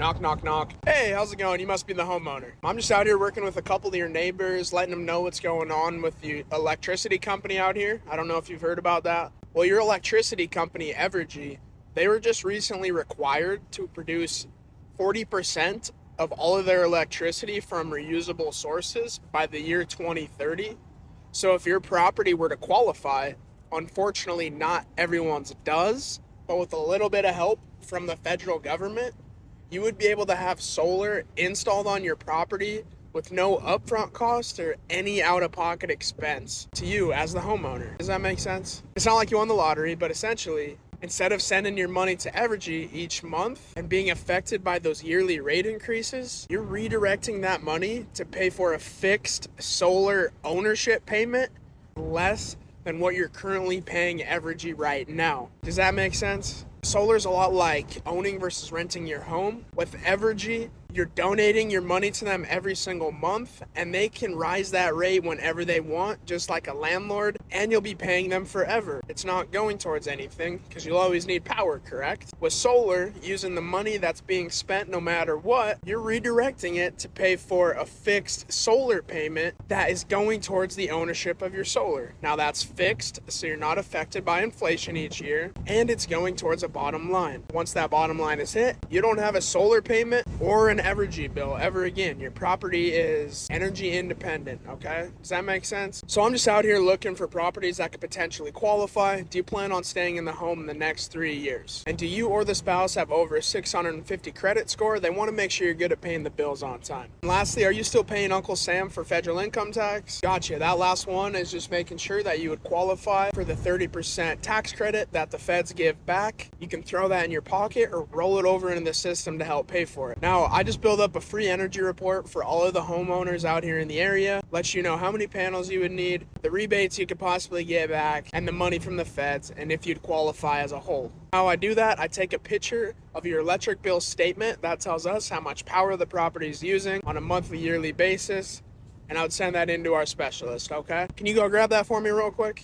Knock, knock, knock. Hey, how's it going? You must be the homeowner. I'm just out here working with a couple of your neighbors, letting them know what's going on with the electricity company out here. I don't know if you've heard about that. Well, your electricity company, Evergy, they were just recently required to produce 40% of all of their electricity from reusable sources by the year 2030. So if your property were to qualify, unfortunately not everyone's does, but with a little bit of help from the federal government, you would be able to have solar installed on your property with no upfront cost or any out-of-pocket expense to you as the homeowner. Does that make sense? It's not like you won the lottery, but essentially, instead of sending your money to Evergy each month and being affected by those yearly rate increases, you're redirecting that money to pay for a fixed solar ownership payment less than what you're currently paying Evergy right now. Does that make sense? Solar's a lot like owning versus renting your home. With Evergy, you're donating your money to them every single month, and they can rise that rate whenever they want, just like a landlord, and you'll be paying them forever. It's not going towards anything, because you'll always need power, correct? With solar, using the money that's being spent no matter what, you're redirecting it to pay for a fixed solar payment that is going towards the ownership of your solar. Now that's fixed, so you're not affected by inflation each year, and it's going towards a bottom line. Once that bottom line is hit, you don't have a solar payment or an Evergy bill ever again. Your property is energy independent, okay? Does that make sense? So I'm just out here looking for properties that could potentially qualify. Do you plan on staying in the home in the next 3 years? And do you or the spouse have over a 650 credit score? They want to make sure you're good at paying the bills on time. And lastly, are you still paying Uncle Sam for federal income tax? Gotcha. That last one is just making sure that you would qualify for the 30% tax credit that the feds give back. You can throw that in your pocket or roll it over into the system to help pay for it. Now, I just build up a free energy report for all of the homeowners out here in the area, lets you know how many panels you would need, the rebates you could possibly get back, and the money from the feds, and if you'd qualify as a whole. How I do that, I take a picture of your electric bill statement that tells us how much power the property is using on a monthly, yearly basis, and I would send that into our specialist, okay? Can you go grab that for me real quick?